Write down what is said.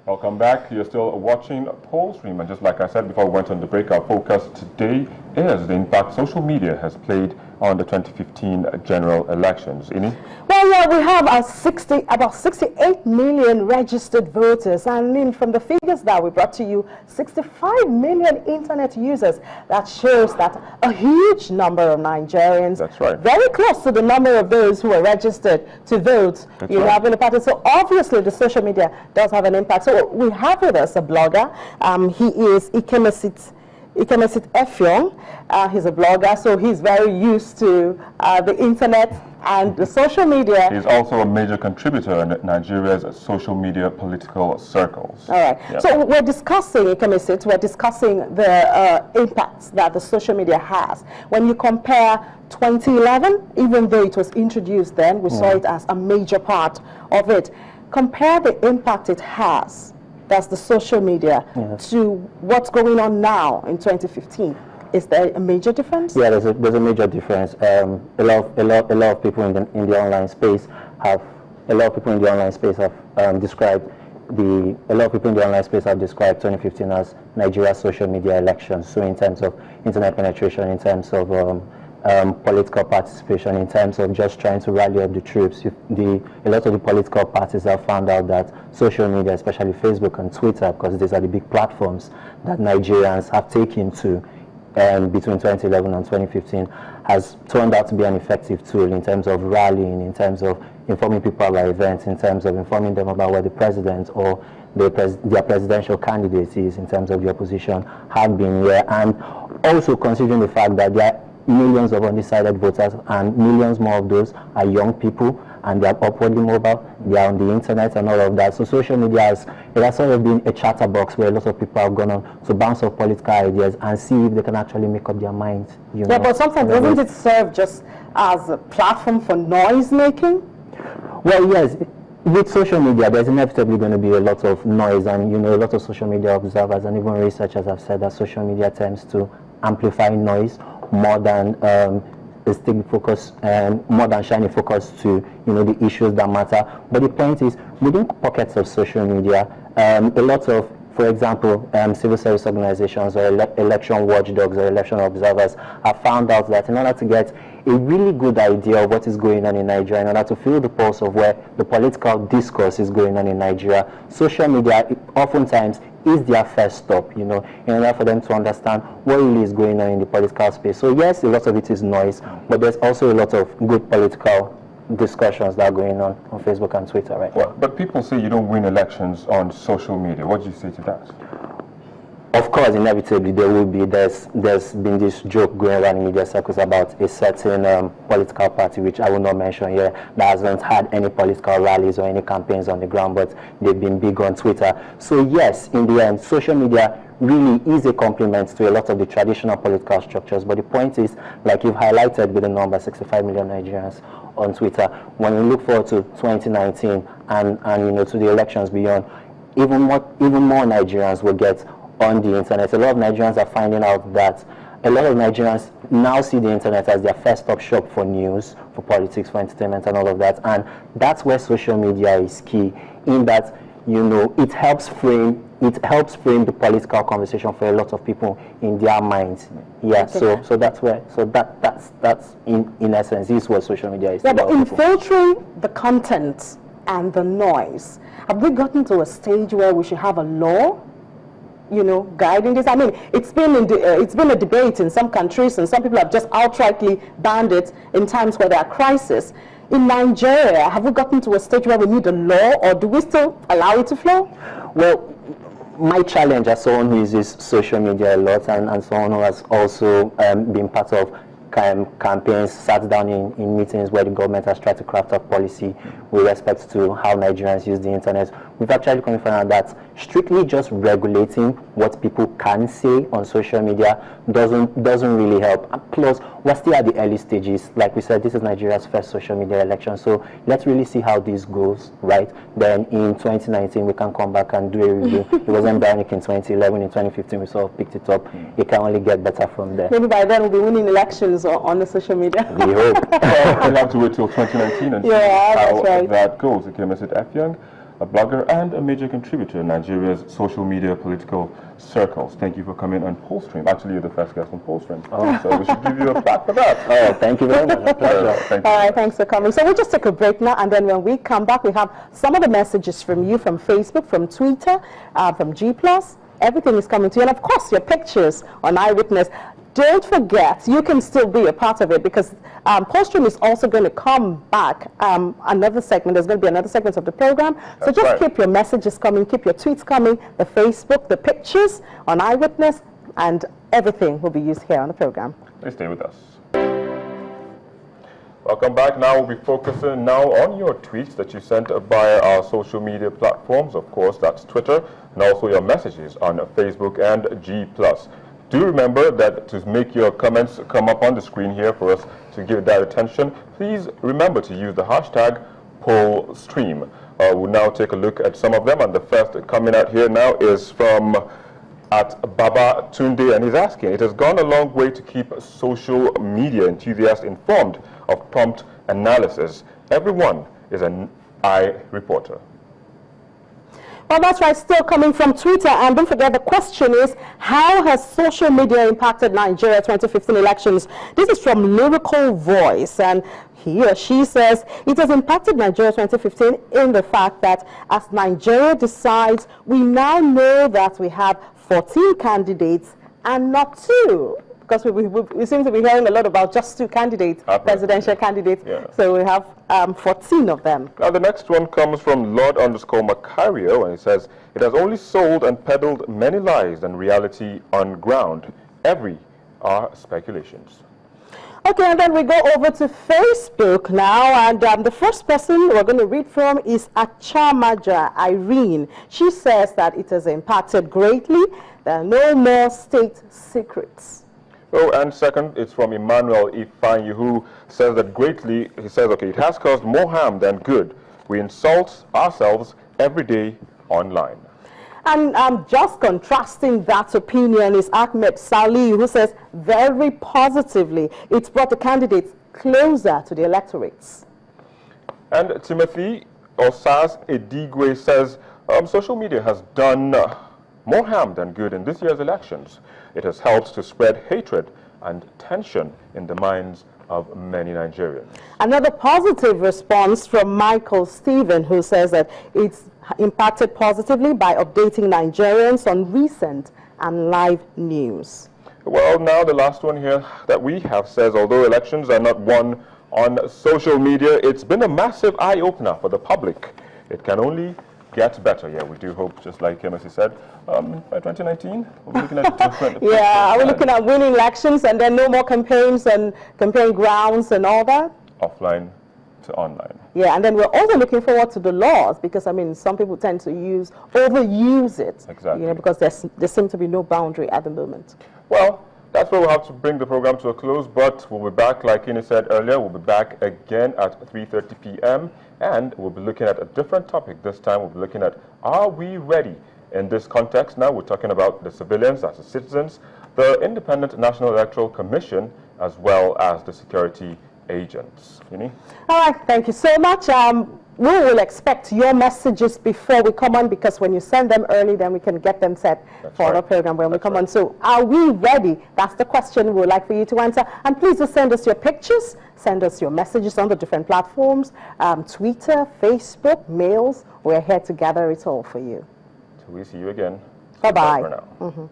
Welcome back. You're still watching Poll Stream, and just like I said before we went on the break, our focus today is the impact social media has played on the 2015 general elections. Ini? Well, yeah, we have about 68 million registered voters, and from the figures that we brought to you, 65 million internet users. That shows that a huge number of Nigerians, that's right, very close to the number of those who are registered to vote, have in the party. So obviously, the social media does have an impact. So we have with us a blogger. He is Ikemesit Effiong. He's a blogger, so he's very used to the internet and the social media. He's also a major contributor in Nigeria's social media political circles. All right. Yep. So we're discussing, Ikemesit, we're discussing the impacts that the social media has. When you compare 2011, even though it was introduced then, we saw it as a major part of it. Compare the impact it has, that's the social media, to what's going on now in 2015. Is there a major difference? Yeah, there's a major difference. A lot of people in the online space have described 2015 as Nigeria's social media elections. So in terms of internet penetration, in terms of political participation, in terms of just trying to rally up the troops, a lot of the political parties have found out that social media, especially Facebook and Twitter, because these are the big platforms that Nigerians have taken to between 2011 and 2015, has turned out to be an effective tool in terms of rallying, in terms of informing people about events, in terms of informing them about where the president or their presidential candidate is, in terms of the opposition have been here, and also considering the fact that there are millions of undecided voters, and millions more of those are young people, and they are upwardly mobile, they are on the internet and all of that. So social media has sort of been a chatterbox where a lot of people have gone on to bounce off political ideas and see if they can actually make up their minds. Yeah, but sometimes doesn't it serve just as a platform for noise making? Well, yes. With social media, there's inevitably going to be a lot of noise, and a lot of social media observers and even researchers have said that social media tends to amplify noise more than more than shiny focus to the issues that matter. But the point is, within pockets of social media, a lot of, for example, civil service organizations or election watchdogs or election observers have found out that in order to get a really good idea of what is going on in Nigeria, in order to feel the pulse of where the political discourse is going on in Nigeria, social media oftentimes is their first stop, in order for them to understand what really is going on in the political space. So yes, a lot of it is noise, but there's also a lot of good political discussions that are going on Facebook and Twitter, right? Well, but people say you don't win elections on social media. What do you say to that? Of course, inevitably there will be. There's been this joke going around in media circles about a certain political party, which I will not mention here, that hasn't had any political rallies or any campaigns on the ground, but they've been big on Twitter. So yes, in the end, social media really is a complement to a lot of the traditional political structures. But the point is, like you've highlighted with the number, 65 million Nigerians on Twitter. When you look forward to 2019 and to the elections beyond, even more Nigerians will get on the internet. A lot of Nigerians are finding out that a lot of Nigerians now see the internet as their first stop shop for news, for politics, for entertainment and all of that. And that's where social media is key, in that it helps frame the political conversation for a lot of people in their minds. Yeah, okay. So that's in essence is what social media is. Yeah, but in filtering the content and the noise, have we gotten to a stage where we should have a law guiding this? I mean, it's been a debate in some countries, and some people have just outrightly banned it in times where there are crises. In Nigeria, have we gotten to a stage where we need a law, or do we still allow it to flow? Well, my challenge as someone who uses social media a lot, and someone who has also been part of campaigns, sat down in meetings where the government has tried to craft up policy with respect to how Nigerians use the internet, we've actually come to find out that strictly just regulating what people can say on social media doesn't really help. Plus, we're still at the early stages. Like we said, this is Nigeria's first social media election, so let's really see how this goes, right? Then in 2019, we can come back and do a review. It wasn't bionic in 2011, in 2015, we sort of picked it up. It can only get better from there. Maybe by then we'll be winning elections on the social media. We hope. We'll have to wait till 2019 and see how that goes. Ikemesit Effiong, a blogger and a major contributor in Nigeria's social media political circles. Thank you for coming on Polstream. Actually, you're the first guest on Polstream, so we should give you a plaque for that. Oh, thank you very much. A pleasure. Thank you. All right, thanks for coming. So we'll just take a break now, and then when we come back, we have some of the messages from you, from Facebook, from Twitter, from G+. Everything is coming to you, and of course, your pictures on Eyewitness. Don't forget, you can still be a part of it, because Polstream is also going to come back another segment. There's going to be another segment of the program. So just keep your messages coming, keep your tweets coming, the Facebook, the pictures on Eyewitness, and everything will be used here on the program. Please stay with us. Welcome back. Now we'll be focusing now on your tweets that you sent via our social media platforms. Of course, that's Twitter, and also your messages on Facebook and G+. Do remember that to make your comments come up on the screen here for us to give that attention, please remember to use the hashtag Polstream. We'll now take a look at some of them, and the first coming out here now is from at Baba Tunde, and he's asking, it has gone a long way to keep social media enthusiasts informed of prompt analysis. Everyone is an eye reporter. Well, that's right, still coming from Twitter. And don't forget, the question is, how has social media impacted Nigeria 2015 elections? This is from Lyrical Voice, and he or she says, it has impacted Nigeria 2015 in the fact that as Nigeria decides, we now know that we have 14 candidates and not 2. Because we seem to be hearing a lot about just 2 candidates, presidential candidates. Yeah. So we have 14 of them. Now the next one comes from Lord_Macario, and he says, it has only sold and peddled many lies than reality on ground. Every are speculations. Okay, and then we go over to Facebook now, and the first person we're going to read from is Achamaja Irene. She says that it has impacted greatly. There are no more state secrets. Oh, and second, it's from Emmanuel Ifanyi, who says that greatly, he says, okay, it has caused more harm than good. We insult ourselves every day online. And just contrasting that opinion is Ahmed Salih, who says very positively, it's brought the candidates closer to the electorates. And Timothy Osas Edigwe says, social media has done more harm than good in this year's elections. It has helped to spread hatred and tension in the minds of many Nigerians. Another positive response from Michael Stephen, who says that it's impacted positively by updating Nigerians on recent and live news. Well, now the last one here that we have says, although elections are not won on social media, it's been a massive eye-opener for the public. It can only get better. Yeah, we do hope, just like Messi said, by 2019, we'll be looking at different... Yeah, are we looking at winning elections and then no more campaigns and campaign grounds and all that? Offline to online. Yeah, and then we're also looking forward to the laws, because, I mean, some people tend to overuse it. Exactly. You know, because there seems to be no boundary at the moment. Well, that's where we'll have to bring the program to a close, but we'll be back, like Ine said earlier, we'll be back again at 3:30 p.m. and we'll be looking at a different topic. This time we'll be looking at, are we ready? In this context now, we're talking about the civilians, that's the citizens, the Independent National Electoral Commission, as well as the security agents. Ine? All right, thank you so much. We will expect your messages before we come on, because when you send them early, then we can get them set for the program when we come on. So are we ready? That's the question we would like for you to answer. And please do send us your pictures, send us your messages on the different platforms, Twitter, Facebook, mails. We're here to gather it all for you. So we see you again. Bye-bye. For now.